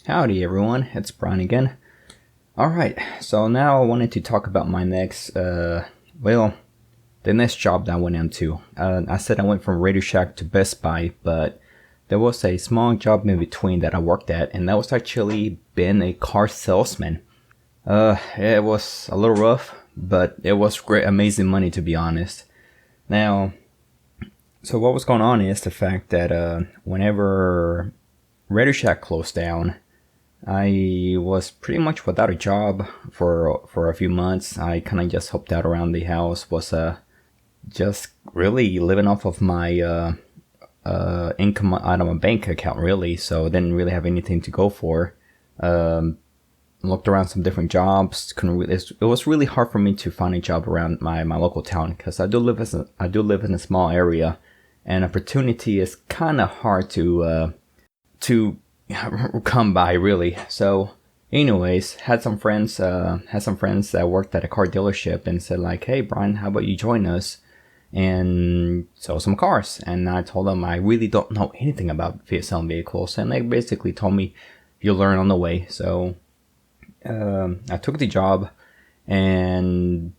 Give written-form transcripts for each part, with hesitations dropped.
Howdy everyone, it's Brian again. Alright, so now I wanted to talk about my next, the next job that I went into. I said I went from Radioshack to Best Buy, but there was a small job in between that I worked at, and that was actually being a car salesman. It was a little rough, but it was great, amazing money to be honest. Now, so what was going on is the fact that whenever Radioshack closed down, I was pretty much without a job for a few months. I kind of just helped out around the house, was just really living off of my income out of my bank account, really. So I didn't really have anything to go for. Looked around some different jobs. It was really hard for me to find a job around my local town because I do live in a small area, and opportunity is kind of hard to come by, really. So anyways, had some friends that worked at a car dealership and said like, hey Brian, how about you join us and sell some cars? And I told them I really don't know anything about selling vehicles, and they basically told me you'll learn on the way. So I took the job and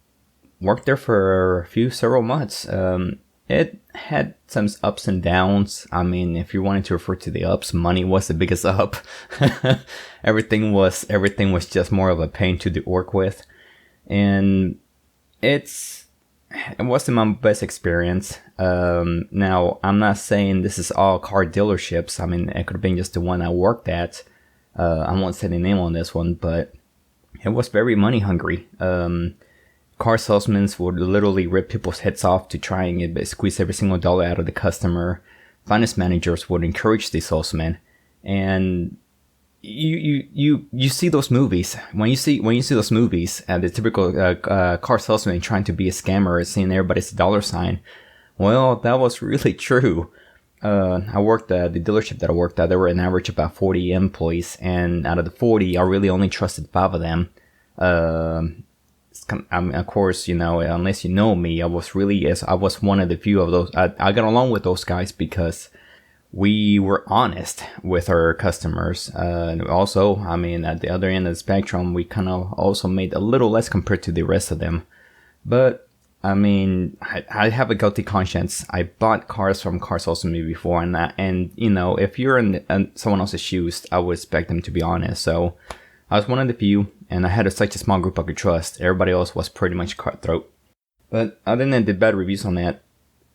worked there for several months. It had some ups and downs. I mean, if you wanted to refer to the ups, money was the biggest up. everything was just more of a pain to work with, and it wasn't my best experience. Now, I'm not saying this is all car dealerships. I mean, it could have been just the one I worked at. I won't say the name on this one, but it was very money hungry. Car salesmen would literally rip people's heads off to try and squeeze every single dollar out of the customer. Finance managers would encourage the salesmen, and you see those movies. When you see those movies, the typical car salesman trying to be a scammer, seeing everybody's dollar sign. Well, that was really true. I worked at the dealership that I worked at. There were an average about 40 employees, and out of the 40, I really only trusted 5 of them. Of course, unless you know me, I was one of the few of those. I got along with those guys because we were honest with our customers. And also, I mean, at the other end of the spectrum, we kind of also made a little less compared to the rest of them. But I mean, I have a guilty conscience. I bought cars from car salesmen before, and if you're in someone else's shoes, I would expect them to be honest. So I was one of the few, and I had such a small group I could trust. Everybody else was pretty much cutthroat. But other than the bad reviews on that,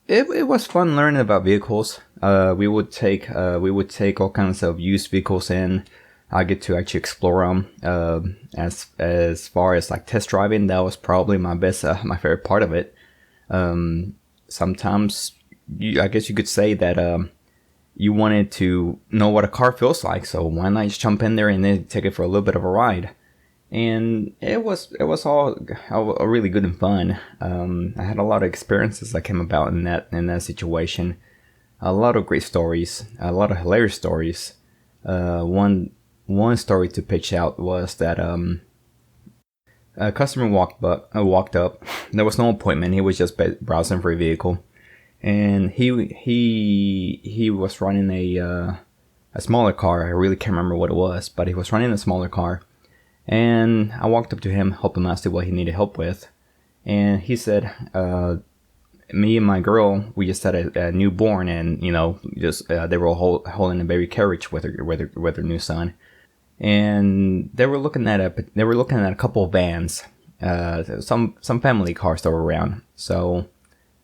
it was fun learning about vehicles. We would take all kinds of used vehicles in. I get to actually explore them. As far as like test driving, that was probably my favorite part of it. Sometimes I guess you could say that you wanted to know what a car feels like, so why not just jump in there and then take it for a little bit of a ride? And it was all really good and fun. I had a lot of experiences that came about in that situation. A lot of great stories, a lot of hilarious stories. One story to pitch out was that a customer walked up. There was no appointment. He was just browsing for a vehicle, and he was running a smaller car. I really can't remember what it was, but he was running a smaller car. And I walked up to him, helped him out, see what he needed help with. And he said, me and my girl, we just had a newborn, and they were holding a baby carriage with their new son. And they were looking at a couple of vans, some family cars that were around. So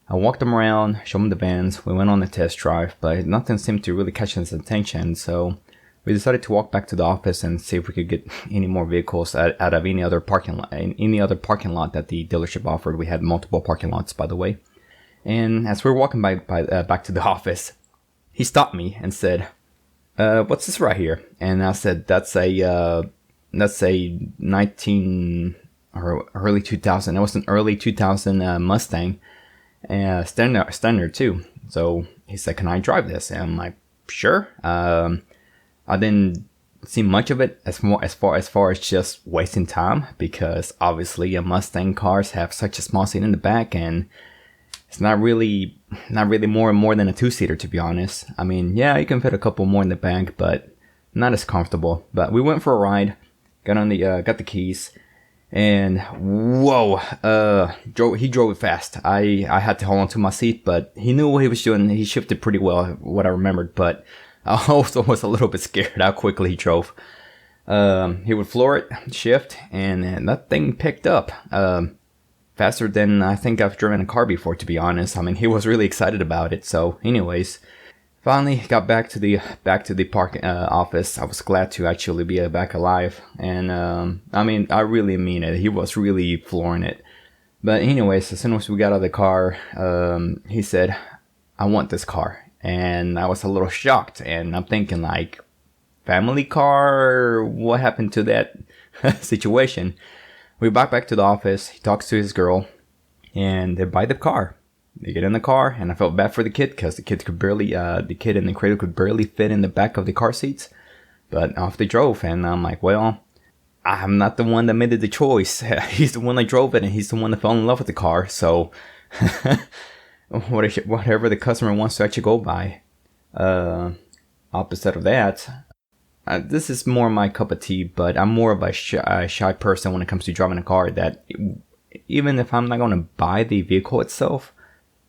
I walked them around, showed them the vans. We went on a test drive, but nothing seemed to really catch his attention. So we decided to walk back to the office and see if we could get any more vehicles out of any other parking lot that the dealership offered. We had multiple parking lots, by the way. And as we were walking back to the office, he stopped me and said, "What's this right here?" And I said, "That's a 19 or early 2000. It was an early 2000 Mustang, standard too." So he said, "Can I drive this?" And I'm like, "Sure." I didn't see much of it as far as just wasting time, because obviously Mustang cars have such a small seat in the back, and it's not really more than a 2-seater, to be honest. I mean, yeah, you can fit a couple more in the back, but not as comfortable. But we went for a ride, got the keys, and whoa, he drove it fast. I had to hold on to my seat, but he knew what he was doing. He shifted pretty well, what I remembered, but I also was a little bit scared how quickly he drove. He would floor it, shift, and that thing picked up faster than I think I've driven a car before, to be honest. I mean, he was really excited about it. So anyways, finally got back to the park office. I was glad to actually be back alive, and I mean, I really mean it. He was really flooring it. But anyways, as soon as we got out of the car, he said, "I want this car," and I was a little shocked. And I'm thinking, like, family car? What happened to that situation? We back to the office. He talks to his girl, and they buy the car. They get in the car, and I felt bad for the kid because the kid in the cradle could barely fit in the back of the car seats. But off they drove, and I'm like, well, I'm not the one that made the choice. He's the one that drove it, and he's the one that fell in love with the car. So whatever the customer wants to actually go by. Opposite of that, this is more my cup of tea, but I'm more of a shy person when it comes to driving a car. That even if I'm not going to buy the vehicle itself,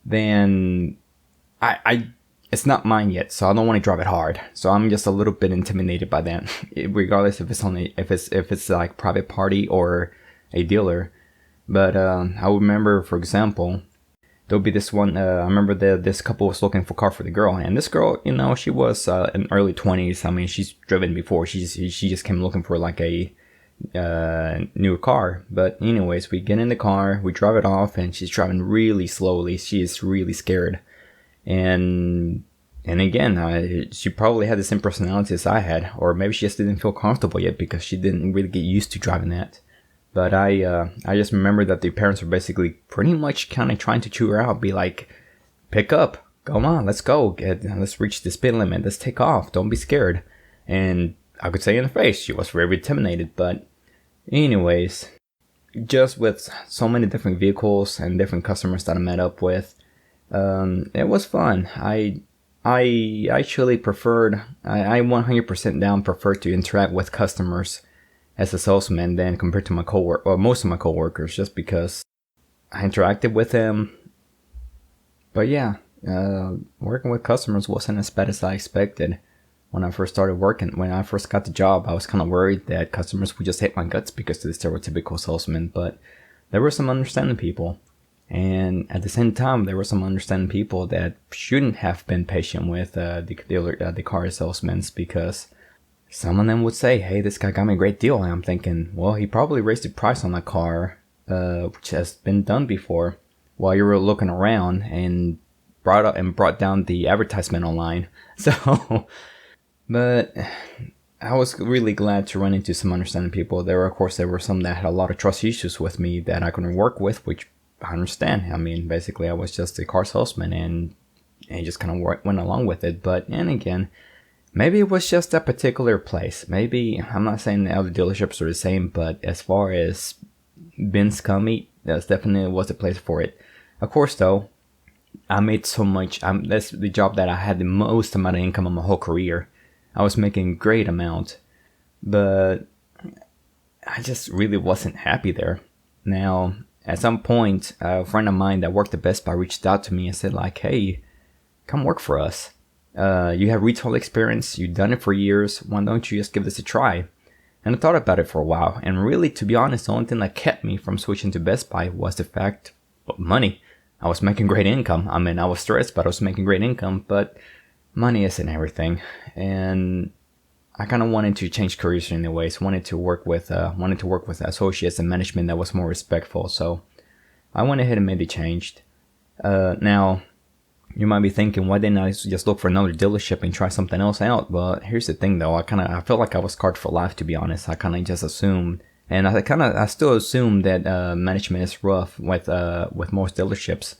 then it's not mine yet, so I don't want to drive it hard. So I'm just a little bit intimidated by that, regardless if it's like private party or a dealer. But I remember, for example, there'll be this one. I remember this couple was looking for a car for the girl, and this girl, she was in early 20s. I mean, she's driven before. She just came looking for like a new car. But anyways, we get in the car, we drive it off, and she's driving really slowly. She is really scared, and again, she probably had the same personality as I had, or maybe she just didn't feel comfortable yet because she didn't really get used to driving that. But I just remember that the parents were basically pretty much kind of trying to chew her out, be like, pick up, go on, let's go, let's reach the speed limit, let's take off, don't be scared. And I could say in the face, she was very intimidated. But anyways, just with so many different vehicles and different customers that I met up with, it was fun. I actually preferred, I 100% prefer to interact with customers as a salesman than compared to most of my coworkers, just because I interacted with them. But yeah, working with customers wasn't as bad as I expected. When I first started working, when I first got the job, I was kind of worried that customers would just hate my guts because of the stereotypical salesman. But there were some understanding people, and at the same time, there were some understanding people that shouldn't have been patient with the car salesmen, because some of them would say, hey, this guy got me a great deal. And I'm thinking, well, he probably raised the price on the car, which has been done before, while you were looking around, and brought down the advertisement online. So, but I was really glad to run into some understanding people. There were some that had a lot of trust issues with me that I couldn't work with, which I understand. I mean, basically, I was just a car salesman, and just kind of went along with it. But, and again, maybe it was just that particular place. Maybe, I'm not saying the other dealerships are the same, but as far as being scummy, that definitely was the place for it. Of course, though, I made so much. That's the job that I had the most amount of income in my whole career. I was making a great amount, but I just really wasn't happy there. Now, at some point, a friend of mine that worked at Best Buy reached out to me and said, like, hey, come work for us. You have retail experience, you've done it for years, why don't you just give this a try? And I thought about it for a while, and really, to be honest, the only thing that kept me from switching to Best Buy was the fact of money. I was making great income. I mean, I was stressed, but I was making great income, but money isn't everything. And I kind of wanted to change careers in a way, so wanted to work with associates and management that was more respectful, so I went ahead and made the change. Now, you might be thinking, why didn't I just look for another dealership and try something else out? But here's the thing, though. I felt like I was scarred for life, to be honest. I kind of just assumed, and I still assume that management is rough with most dealerships.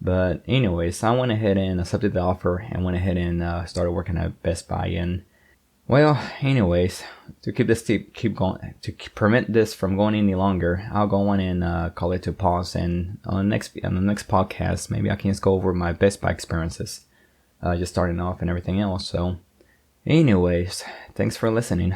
But anyways, I went ahead and accepted the offer and went ahead and started working at Best Buy. And well, anyways, to prevent this from going any longer, I'll go on and call it to pause. And on the next podcast, maybe I can just go over my Best Buy experiences, just starting off and everything else. So, Anyways, thanks for listening.